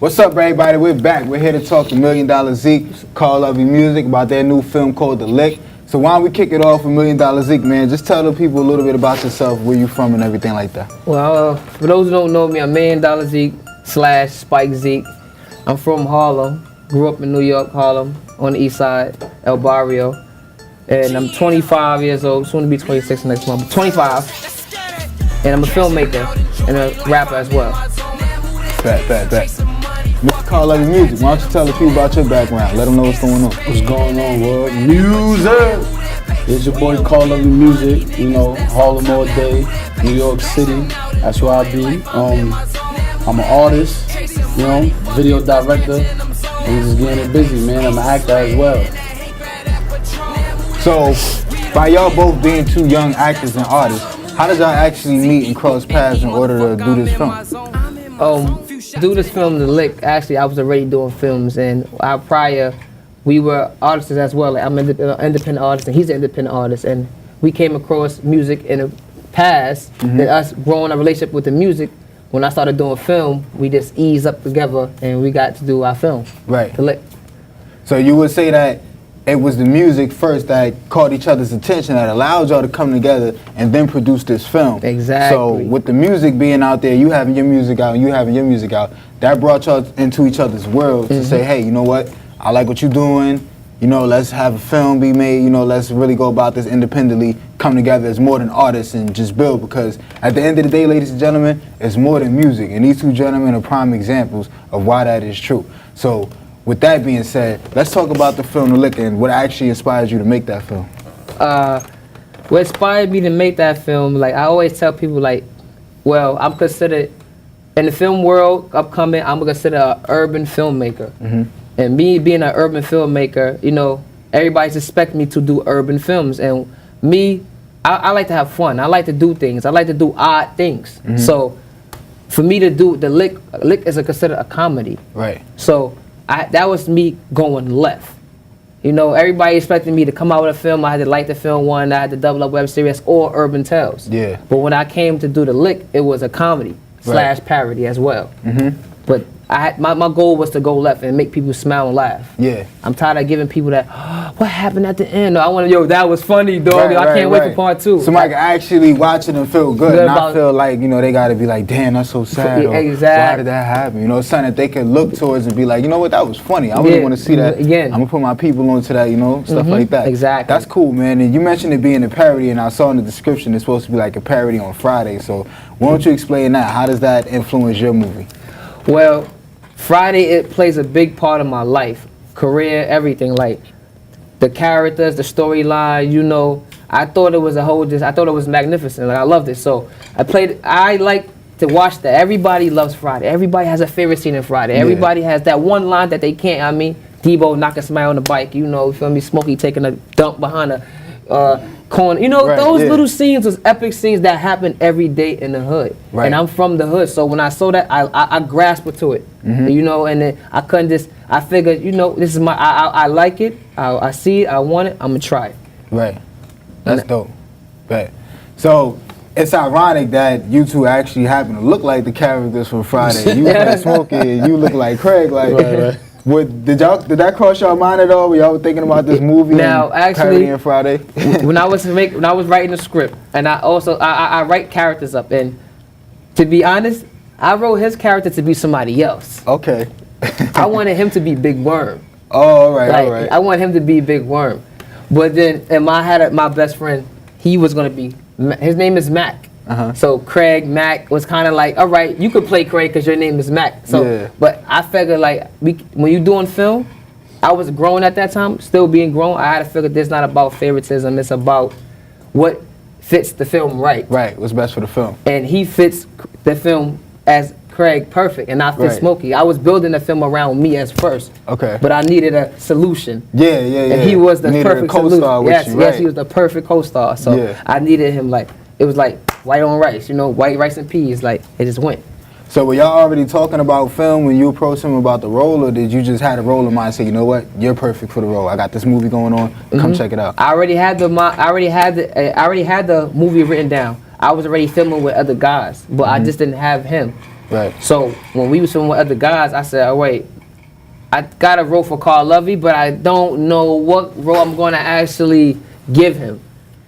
What's up, everybody? We're back. We're here to talk to $1 Million Zeke, Call Love You Music, about their new film called The Lick. So why don't we kick it off with $1 Million Zeke, man? Just tell the people a little bit about yourself, where you from and everything like that. Well, for those who don't know me, I'm $1 Million Zeke / SpikeZeek. I'm from Harlem. Grew up in New York, Harlem, on the east side, El Barrio. And I'm 25 years old, soon to be 26 next month. 25. And I'm a filmmaker and a rapper as well. Bet. Mr. Call Love You Music, why don't you tell the people about your background? Let them know what's going on. What's going on, world? Music! It's your boy Call Love You Music, you know, Harlem all day, New York City, that's where I be. I'm an artist, you know, video director, and just getting it busy, man. I'm an actor as well. So, by y'all both being two young actors and artists, how did y'all actually meet and cross paths in order to do this film? Do this film, The Lick, actually I was already doing films, and we were artists as well. Like, I'm an independent artist and he's an independent artist, and we came across music in the past, and us growing a relationship with the music. When I started doing film, we just eased up together and we got to do our film. Right. The Lick. So you would say that it was the music first that caught each other's attention, that allowed y'all to come together and then produce this film. Exactly. So with the music being out there, you having your music out and you having your music out, that brought y'all into each other's world to say, hey, you know what? I like what you're doing. You know, let's have a film be made. You know, let's really go about this independently, come together as more than artists and just build. Because at the end of the day, ladies and gentlemen, it's more than music. And these two gentlemen are prime examples of why that is true. So with that being said, let's talk about the film The Lick and what actually inspired you to make that film. What inspired me to make that film, like I always tell people, like, well, I'm considered, in the film world upcoming, I'm considered an urban filmmaker. And me being an urban filmmaker, you know, everybody's expecting me to do urban films. And me, I like to have fun. I like to do things. I like to do odd things. So for me to do The Lick is considered a comedy. Right. So that was me going left. You know, everybody expected me to come out with a film. I had to like the film one, I had to double up web series or Urban Tales. Yeah. But when I came to do The Lick, it was a comedy / parody as well. But my goal was to go left and make people smile and laugh. Yeah. I'm tired of giving people that, oh, what happened at the end? I want to, yo, that was funny, dog. I can't wait for part 2. Somebody can actually watch it and feel good and not feel like, you know, they got to be like, damn, that's so sad. Or, exactly. Why did that happen? You know, it's something that they can look towards and be like, you know what, that was funny. I really want to see that. Again. I'm going to put my people onto that, you know, stuff like that. Exactly. That's cool, man. And you mentioned it being a parody, and I saw in the description it's supposed to be like a parody on Friday. So why don't you explain that? How does that influence your movie? Well, Friday, it plays a big part of my life, career, everything. Like the characters, the storyline. You know, I thought it was I thought it was magnificent. Like I loved it. So I like to watch that. Everybody loves Friday. Everybody has a favorite scene in Friday. Everybody has that one line that they can't. I mean, Debo knocking somebody on the bike. You know, you feel me? Smokey taking a dump behind a corner. You know, those little scenes, those epic scenes that happen every day in the hood. Right. And I'm from the hood, so when I saw that, I grasped to it. You know, and then I couldn't just, I figured, you know, this is my, I like it, I see it, I want it, I'm gonna try it. Right. That's dope. Right. So it's ironic that you two actually happen to look like the characters from Friday. You look like Smokey and you look like Craig. Like, did that cross your mind at all? Were y'all thinking about this movie? Now, actually, parodying Friday? when I was writing the script, and I write characters up, and to be honest, I wrote his character to be somebody else. Okay. I wanted him to be Big Worm. Oh, all right, all right. I want him to be Big Worm, but then I had my best friend. He was gonna be. His name is Mac. So Craig, Mac was kind of like, all right, you could play Craig because your name is Mac. So, but I figured like when you're doing film, I was grown at that time, still being grown. I had to figure this not about favoritism. It's about what fits the film right. Right. What's best for the film. And he fits the film as Craig perfect, and I fit Smokey. I was building the film around me as first. Okay. But I needed a solution. Yeah. And he was the perfect solution. Yes, he was the perfect co-star. So I needed him like. It was like white on rice, you know, white rice and peas, like it just went. So were y'all already talking about film when you approached him about the role, or did you just have a role in mind and say, you know what, you're perfect for the role. I got this movie going on, come check it out. I already had the movie written down. I was already filming with other guys, but I just didn't have him. Right. So when we was filming with other guys, I said, oh wait, I got a role for Carl Lovey, but I don't know what role I'm gonna actually give him.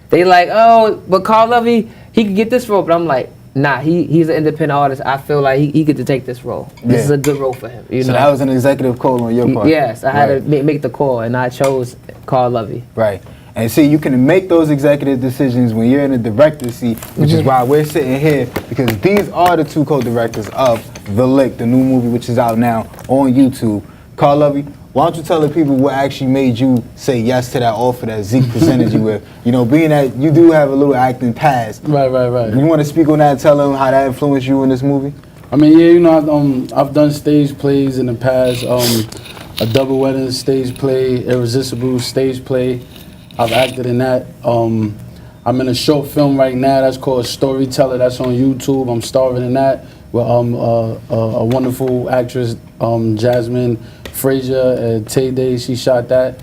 They like, oh, but Carl Lovey, he could get this role, but I'm like, nah, he's an independent artist. I feel like he get to take this role. This is a good role for him. You know? That was an executive call on your part. Yes, I had to make the call, and I chose Carl Lovey. Right. And see, you can make those executive decisions when you're in the director's seat, which is why we're sitting here, because these are the two co-directors of The Lick, the new movie, which is out now on YouTube. Carl Lovey, why don't you tell the people what actually made you say yes to that offer that Zeke presented you with? You know, being that you do have a little acting past. Right. You want to speak on that and tell them how that influenced you in this movie? I mean, yeah, you know, I've done stage plays in the past. A double wedding stage play, Irresistible stage play. I've acted in that. I'm in a short film right now that's called Storyteller. That's on YouTube. I'm starring in that with a wonderful actress, Jasmine Frazier and Tay Day. She shot that.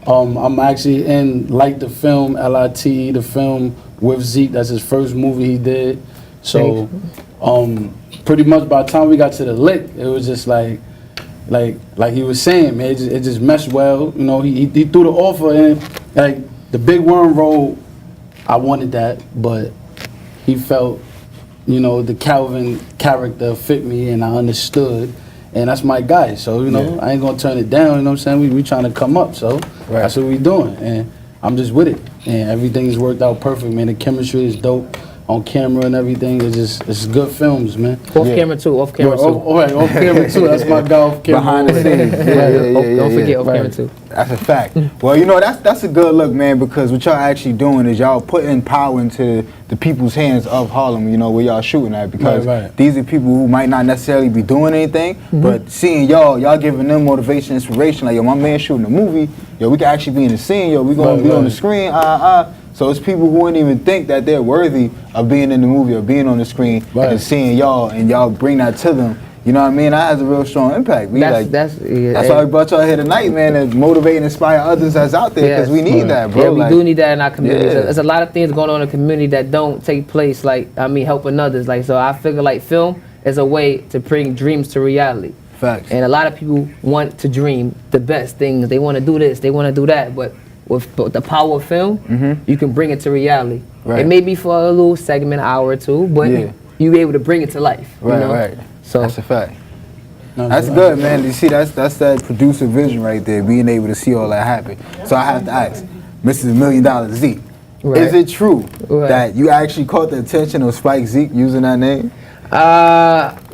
I'm actually in Like the Film, LITE, the film with Zeke. That's his first movie he did. So pretty much by the time we got to The Lick, it was just like he was saying, man, it just meshed well. You know, he threw the offer in, like the Big Worm role. I wanted that, but he felt, you know, the Calvin character fit me, and I understood, and that's my guy. So you know, I ain't gonna turn it down. You know what I'm saying? We trying to come up, so that's what we doing, and I'm just with it, and everything's worked out perfect, man. The chemistry is dope. On camera and everything, it's good films, man. Off camera too. Off camera too. Off camera too. That's my guy. Off camera. Behind the scenes. Don't forget off camera too. That's a fact. Well, you know, that's a good look, man, because what y'all actually doing is y'all putting power into the people's hands of Harlem, you know, where y'all shooting at, because these are people who might not necessarily be doing anything, but seeing y'all giving them motivation, inspiration, like, yo, my man shooting a movie, yo, we can actually be in the scene, yo, we gonna be on the screen, So it's people who wouldn't even think that they're worthy of being in the movie or being on the screen and seeing y'all, and y'all bring that to them. You know what I mean? That has a real strong impact. That's why we brought y'all here tonight, man, to motivate and inspire others that's out there, because we need that, bro. Yeah, we do need that in our community. There's a lot of things going on in the community that don't take place, like, I mean, helping others. Like, so I figure like film is a way to bring dreams to reality. Facts. And a lot of people want to dream the best things. They want to do this, they want to do that, but with the power of film, you can bring it to reality. Right. It may be for a little segment, hour or two, but you be able to bring it to life. Right, you know? right. So that's a fact. That's good, man. You see, that's that producer vision right there, being able to see all that happen. So I have to ask, Mr. $1 Million Zeke, is it true that you actually caught the attention of SpikeZeek using that name?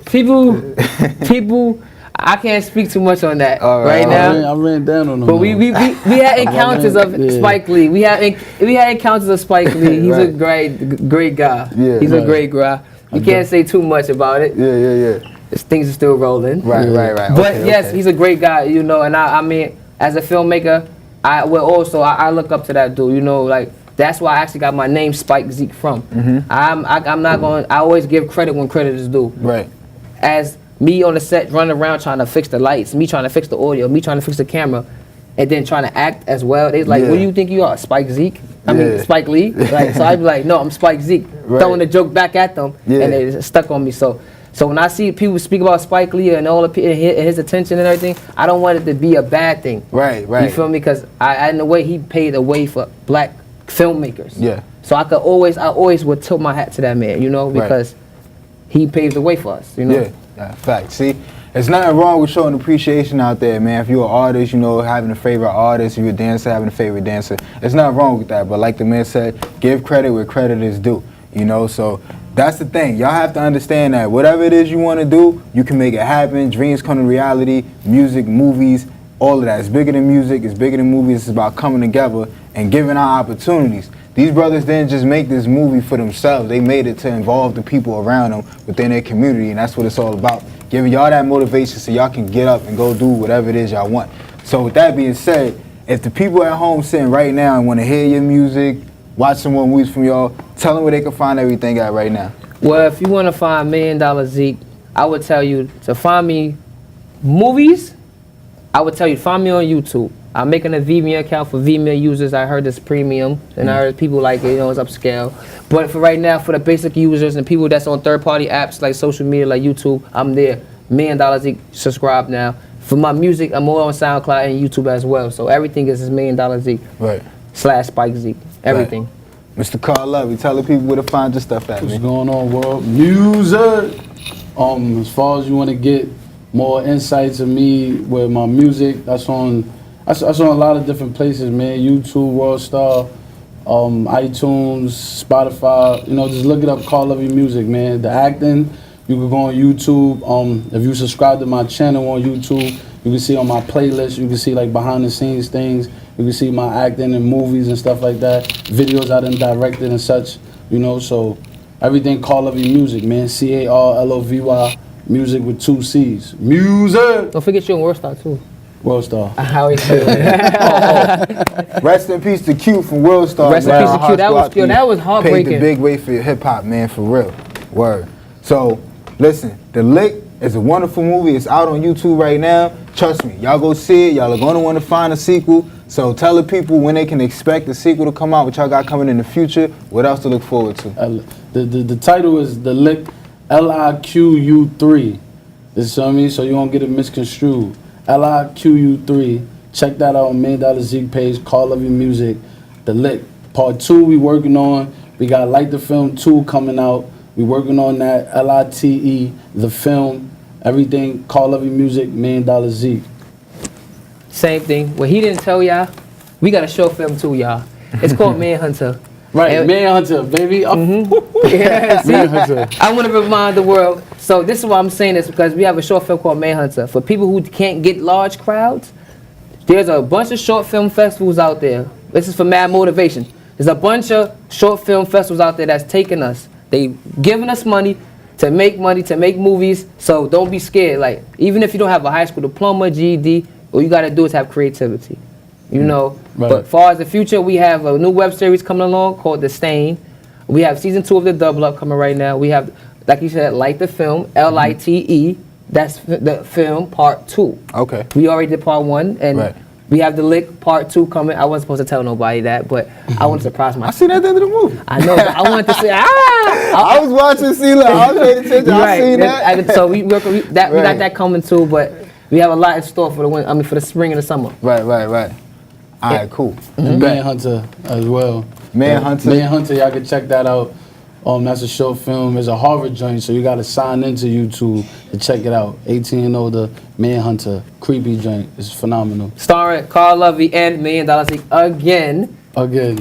People. I can't speak too much on that right now. I ran down on him. But we had encounters of Spike Lee. We had encounters of Spike Lee. He's a great guy. Yeah, he's a great guy. You can't say too much about it. Yeah. Things are still rolling. Right. But yes, he's a great guy, you know. And I mean, as a filmmaker, I look up to that dude. You know, like that's why I actually got my name SpikeZeek from. I'm not going. I always give credit when credit is due. Right. As me on the set running around trying to fix the lights, me trying to fix the audio, me trying to fix the camera, and then trying to act as well. They like, what do you think you are, SpikeZeek? I mean, Spike Lee. Like, so I'd be like, no, I'm SpikeZeek, throwing the joke back at them, and they stuck on me. So when I see people speak about Spike Lee and all the his attention and everything, I don't want it to be a bad thing. Right. You feel me? Because in a way, he paved the way for black filmmakers. Yeah. So I always would tilt my hat to that man, you know, because he paved the way for us, you know. Yeah, fact. See, there's nothing wrong with showing appreciation out there, man. If you're an artist, you know, having a favorite artist, if you're a dancer, having a favorite dancer, there's nothing wrong with that. But like the man said, give credit where credit is due, you know. So that's the thing. Y'all have to understand that whatever it is you want to do, you can make it happen. Dreams come to reality. Music, movies, all of that. It's bigger than music. It's bigger than movies. It's about coming together and giving out opportunities. These brothers didn't just make this movie for themselves. They made it to involve the people around them within their community, and that's what it's all about. Giving y'all that motivation so y'all can get up and go do whatever it is y'all want. So with that being said, if the people at home sitting right now and want to hear your music, watch some more movies from y'all, tell them where they can find everything at right now. Well, if you want to find $1 Million Zeke, I would tell you to find me movies. I would tell you to find me on YouTube. I'm making a Vimeo account for Vimeo users. I heard it's premium, and I heard people like it, it's upscale. But for right now, for the basic users and people that's on third-party apps like social media, like YouTube, I'm there. $1 Million subscribe now. For my music, I'm more on SoundCloud and YouTube as well. So everything is $1 Million Zeke. Right. / SpikeZeek. Everything. Right. Mr. Carl Lovey, tell the people where to find your stuff at, What's man. going on, world? Music. As far as you want to get more insights of me with my music, that's on a lot of different places, man. YouTube, Worldstar, iTunes, Spotify. Just look it up. Carl Lovey Music, man. The acting, you can go on YouTube. If you subscribe to my channel on YouTube, you can see on my playlist. You can see like behind the scenes things. You can see my acting in movies and stuff like that. Videos I done directed and such. So everything Carl Lovey Music, man. CARLOVY Music with 2 C's. Music. Don't forget you're on Worldstar too. Worldstar. How are you? Rest in peace to Q from Worldstar. Rest in peace to Q. That was heartbreaking. Paid the big way for hip hop, man, for real. Word. So, listen, The Lick is a wonderful movie. It's out on YouTube right now. Trust me, y'all go see it. Y'all are going to want to find a sequel. So tell the people when they can expect the sequel to come out, what y'all got coming in the future, what else to look forward to. The title is The Lick, LIQU3. This what I mean? So you won't get it misconstrued. LIQU3. Check that out on $1 Million Zeke page, Carl Lovey Music. The Lick. Part 2 we working on. We got Light the Film 2 coming out. We working on that. LITE, the film. Everything, Carl Lovey Music, $1 Million Zeke. Same thing. What he didn't tell y'all, we got a short film too, y'all. It's called Manhunter. Right, Manhunter, baby. Yeah, see, Manhunter. I want to remind the world. So this is why I'm saying this, because we have a short film called Manhunter. For people who can't get large crowds, there's a bunch of short film festivals out there. This is for mad motivation. There's a bunch of short film festivals out there that's taking us. They giving us money to make movies. So don't be scared. Like, even if you don't have a high school diploma, GED, all you gotta do is have creativity. Right. But far as the future, we have a new web series coming along called The Stain. We have season 2 of The Double Up coming right now. We have, like you said, Light the Film, LITE. That's the film part 2. Okay. We already did part 1, and we have The Lick part 2 coming. I wasn't supposed to tell nobody that, but I want to surprise myself. I seen that at the end of the movie. I know, but I wanted to say, I was watching, I was paying attention, I seen that. So we got that coming too, but we have a lot in store for the spring and the summer. Right. All right, cool. Manhunter as well. Manhunter, y'all can check that out. That's a short film. It's a Harvard joint, so you got to sign into YouTube to check it out. 18 and older, Manhunter, creepy joint. It's phenomenal. Starring Carl Lovey and $1 Million Zeke again.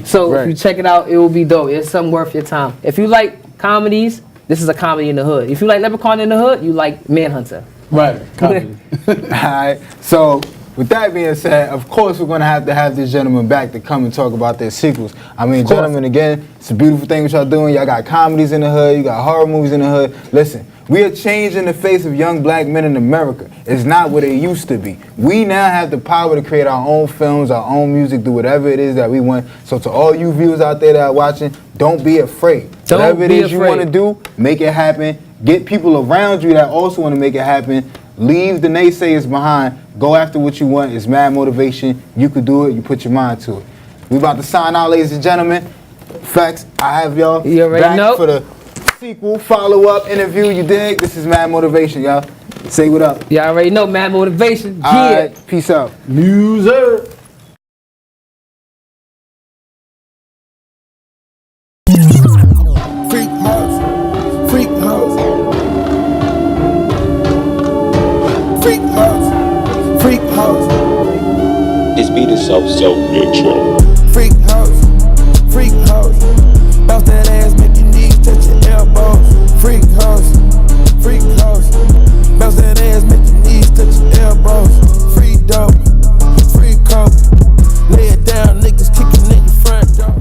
So if you check it out, it will be dope. It's something worth your time. If you like comedies, this is a comedy in the hood. If you like Leprechaun in the Hood, you like Manhunter. Right, comedy. All right, so with that being said, of course we're going to have this gentleman back to come and talk about their sequels. I mean, gentlemen, again, it's a beautiful thing what y'all doing. Y'all got comedies in the hood. You got horror movies in the hood. Listen, we are changing the face of young black men in America. It's not what it used to be. We now have the power to create our own films, our own music, do whatever it is that we want. So to all you viewers out there that are watching, don't be afraid. Whatever it is you want to do, make it happen. Get people around you that also want to make it happen. Leave the naysayers behind. Go after what you want. It's mad motivation. You could do it. You put your mind to it. We about to sign out, ladies and gentlemen. Facts. I have y'all back for the sequel, follow-up, interview. You dig? This is mad motivation, y'all. Say what up. Y'all already know mad motivation. All right. Peace out. Music. This beat is so intro. Freak house, bounce that ass, make your knees touch your elbows. Freak house, bounce that ass, make your knees touch your elbows. Free dope, free coke, lay it down, niggas kicking in your front door.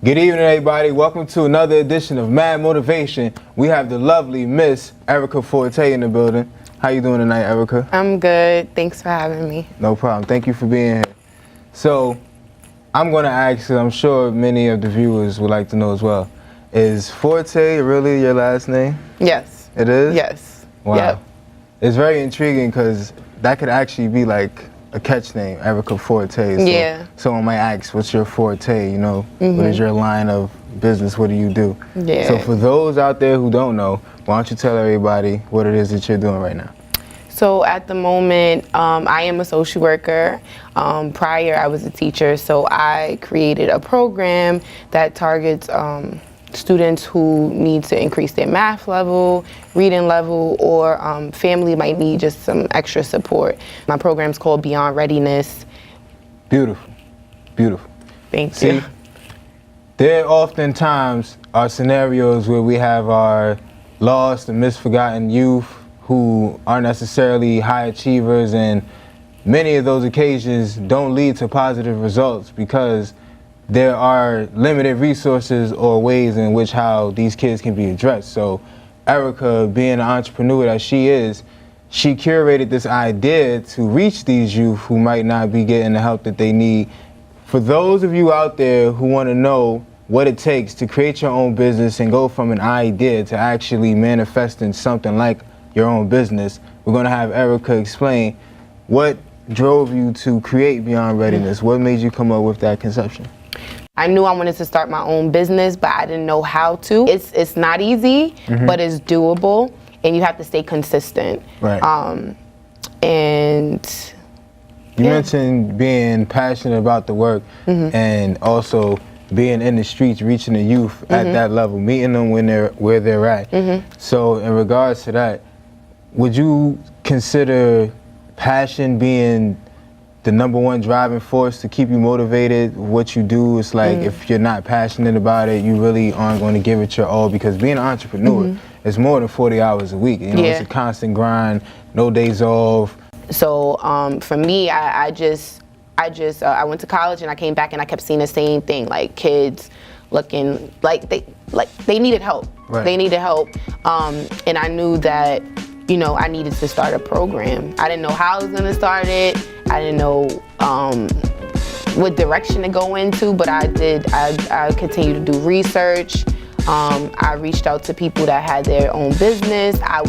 Good evening, everybody. Welcome to another edition of Mad Motivation. We have the lovely Miss Erica Forte in the building. How you doing tonight, Erica? I'm good. Thanks for having me. No problem. Thank you for being here. So, I'm going to ask, 'cause I'm sure many of the viewers would like to know as well. Is Forte really your last name? Yes. It is? Yes. Wow. Yep. It's very intriguing because that could actually be like a catch name, Erica Forte. So Yeah. someone might ask, what's your forte? You know, what is your line of business? What do you do? Yeah. So for those out there who don't know, why don't you tell everybody what it is that you're doing right now? So at the moment, I am a social worker. Prior, I was a teacher, so I created a program that targets students who need to increase their math level, reading level, or family might need just some extra support. My program's called Beyond Readiness. Beautiful, beautiful. Thank See, you. there oftentimes are scenarios where we have our lost and misforgotten youth who aren't necessarily high achievers, and many of those occasions don't lead to positive results because there are limited resources or ways in which how these kids can be addressed. So Erica, being an entrepreneur that she is, she curated this idea to reach these youth who might not be getting the help that they need. For those of you out there who want to know what it takes to create your own business and go from an idea to actually manifesting something like your own business, we're going to have Erica explain what drove you to create Beyond Readiness. What made you come up with that conception? I knew I wanted to start my own business, but I didn't know how to. It's not easy, but it's doable, and you have to stay consistent. Right. And You mentioned being passionate about the work and also being in the streets, reaching the youth at that level, meeting them when where they're at. So in regards to that, would you consider passion being the number one driving force to keep you motivated? What you do is like, if you're not passionate about it, you really aren't going to give it your all, because being an entrepreneur is more than 40 hours a week. You know, it's a constant grind, no days off. So for me, I went to college and I came back and I kept seeing the same thing, like kids looking like they needed help. Right. They needed help, and I knew that, you know, I needed to start a program. I didn't know how I was gonna start it. I didn't know what direction to go into, but I did. I continued to do research. I reached out to people that had their own business. I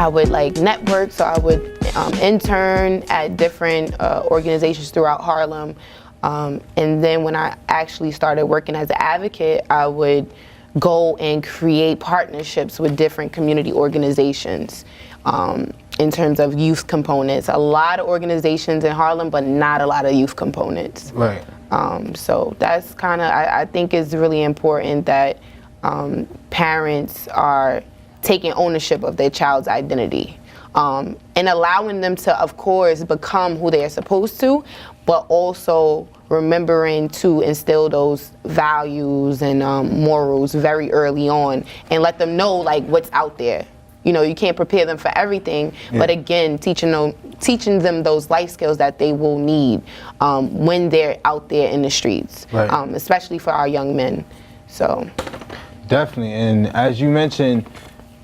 would like network, so I would intern at different organizations throughout Harlem. And then when I actually started working as an advocate, I would go and create partnerships with different community organizations in terms of youth components. A lot of organizations in Harlem, but not a lot of youth components. Right. So that's kind of, I think it's really important that parents are taking ownership of their child's identity and allowing them to, of course, become who they are supposed to, but also remembering to instill those values and morals very early on and let them know like what's out there. You know, you can't prepare them for everything, but again, teaching them those life skills that they will need when they're out there in the streets, especially for our young men. So definitely, and as you mentioned,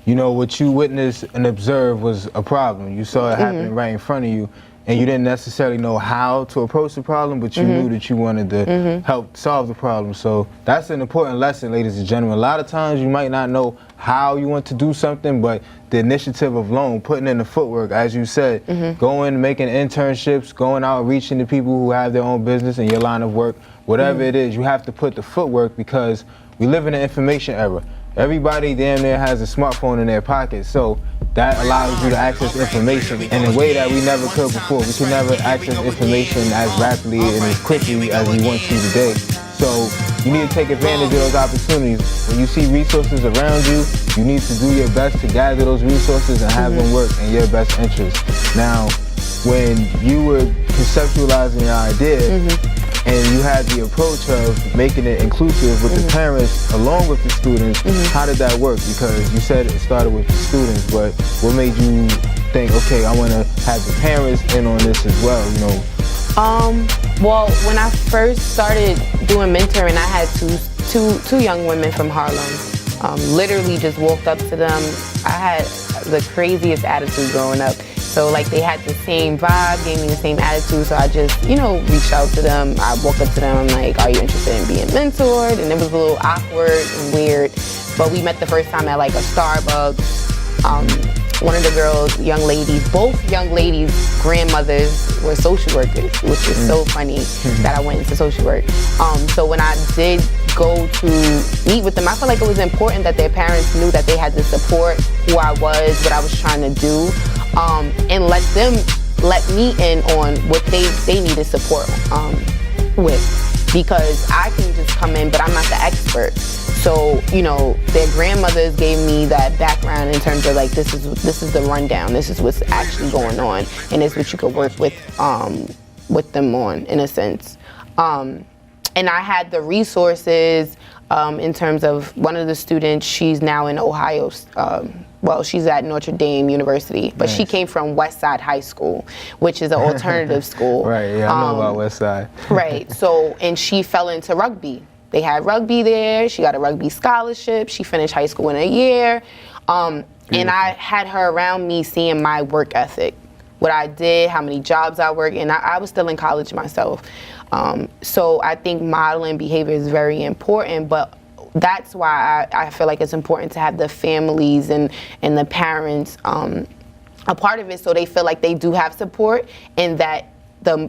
you know, what you witnessed and observed was a problem. You saw it happening right in front of you, and you didn't necessarily know how to approach the problem, but you knew that you wanted to help solve the problem. So that's an important lesson, ladies and gentlemen. A lot of times you might not know how you want to do something, but the initiative of alone, putting in the footwork, as you said, going, making internships, going out, reaching the people who have their own business in your line of work, whatever it is, you have to put the footwork, because we live in an information era. Everybody damn near has a smartphone in their pocket, so that allows you to access information in a way that we never could before. We could never access information as rapidly and as quickly as we want to today. So you need to take advantage of those opportunities. When you see resources around you, you need to do your best to gather those resources and have them work in your best interest. Now, when you were conceptualizing your idea, and you had the approach of making it inclusive with the parents along with the students, how did that work? Because you said it started with the students, but what made you think, okay, I want to have the parents in on this as well? You know, Well, when I first started doing mentoring, I had two young women from Harlem. Literally just walked up to them. I had the craziest attitude growing up. So like they had the same vibe, gave me the same attitude, so I just, reached out to them. I walked up to them, I'm like, are you interested in being mentored? And it was a little awkward and weird, but we met the first time at like a Starbucks. One of the girls, both young ladies' grandmothers were social workers, which is so funny that I went into social work. So when I did go to meet with them, I felt like it was important that their parents knew that they had to support who I was, what I was trying to do, and let me in on what they needed support with. Because I can just come in, but I'm not the expert. So, their grandmothers gave me that background in terms of like, this is the rundown, this is what's actually going on, and it's what you could work with them on, in a sense. And I had the resources in terms of one of the students, she's now in Ohio, she's at Notre Dame University, but she came from Westside High School, which is an alternative school. Right, yeah, I know about Westside. Right, so, and she fell into rugby. They had rugby there, she got a rugby scholarship, she finished high school in a year, and I had her around me seeing my work ethic, what I did, how many jobs I worked, and I was still in college myself. So I think modeling behavior is very important, but that's why I feel like it's important to have the families and the parents a part of it, so they feel like they do have support, and that the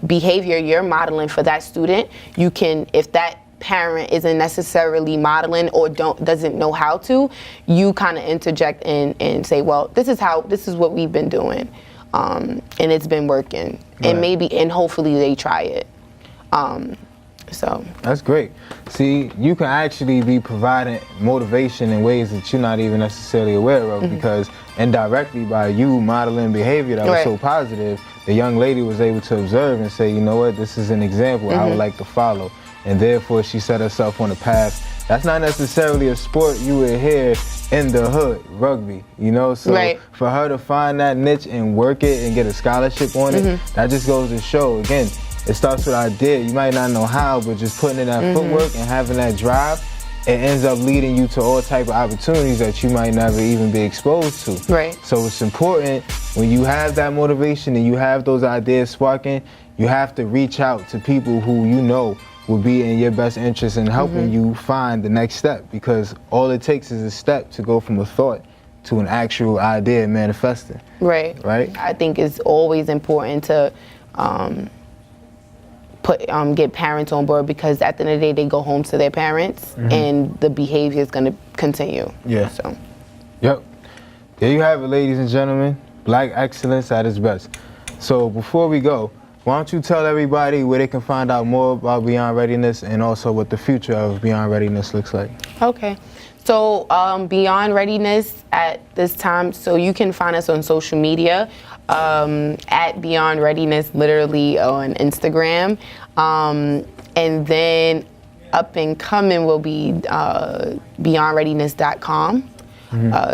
behavior you're modeling for that student, you can, if that parent isn't necessarily modeling or doesn't know how to, you kind of interject and say, well, this is what we've been doing, and it's been working, right. and hopefully they try it. So that's great. See, you can actually be providing motivation in ways that you're not even necessarily aware of, because indirectly by you modeling behavior that was so positive, the young lady was able to observe and say, you know what, this is an example I would like to follow. And therefore she set herself on a path. That's not necessarily a sport you would hear in the hood, rugby, So for her to find that niche and work it and get a scholarship on it, that just goes to show, again, it starts with idea. You might not know how, but just putting in that footwork and having that drive, it ends up leading you to all type of opportunities that you might never even be exposed to. Right. So it's important when you have that motivation and you have those ideas sparking, you have to reach out to people who you know will be in your best interest in helping you find the next step, because all it takes is a step to go from a thought to an actual idea manifesting. Right. Right? I think it's always important to get parents on board, because at the end of the day they go home to their parents and the behavior is going to continue. Yeah. So. Yep. There you have it, ladies and gentlemen. Black excellence at its best. So before we go, why don't you tell everybody where they can find out more about Beyond Readiness and also what the future of Beyond Readiness looks like. Okay. So Beyond Readiness at this time, so you can find us on social media at Beyond Readiness, literally on Instagram. And then up and coming will be beyondreadiness.com.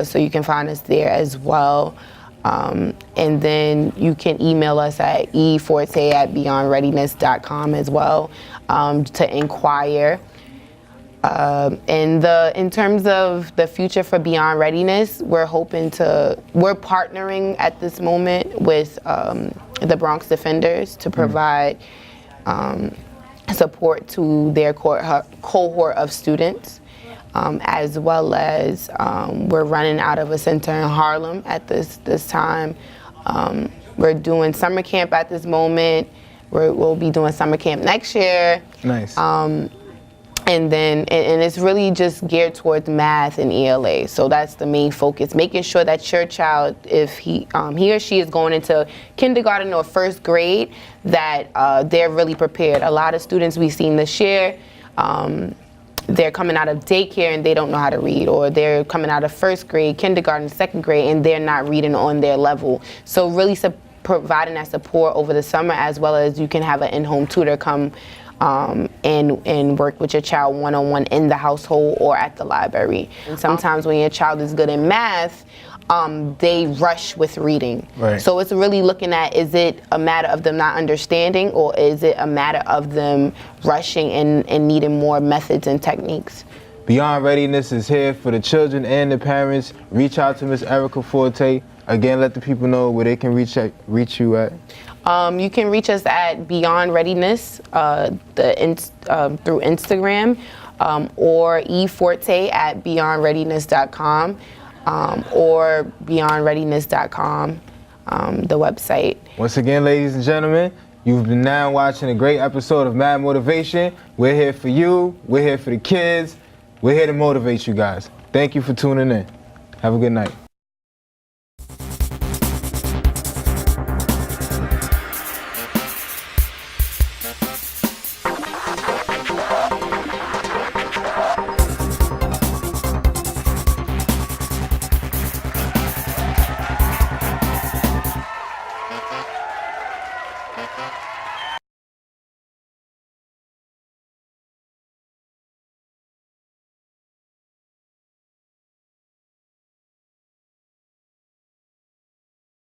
So you can find us there as well. And then you can email us at eforte@beyondreadiness.com as well to inquire. In terms of the future for Beyond Readiness, we're partnering at this moment with the Bronx Defenders to provide support to their cohort of students. As well as we're running out of a center in Harlem at this time. We're doing summer camp at this moment. We'll be doing summer camp next year. Nice. And it's really just geared towards math and ELA. So that's the main focus, making sure that your child, if he or she is going into kindergarten or first grade, that they're really prepared. A lot of students we've seen this year, they're coming out of daycare and they don't know how to read, or they're coming out of first grade, kindergarten, second grade, and they're not reading on their level. So really providing that support over the summer, as well as you can have an in-home tutor come and work with your child one-on-one in the household or at the library. And sometimes when your child is good in math, they rush with reading. Right. So it's really looking at, is it a matter of them not understanding, or is it a matter of them rushing and needing more methods and techniques? Beyond Readiness is here for the children and the parents. Reach out to Miss Erica Forte. Again, let the people know where they can reach you at. You can reach us at Beyond Readiness through Instagram, or eForte at beyondreadiness.com, or beyondreadiness.com, the website. Once again, ladies and gentlemen, you've been now watching a great episode of Mad Motivation. We're here for you. We're here for the kids. We're here to motivate you guys. Thank you for tuning in. Have a good night.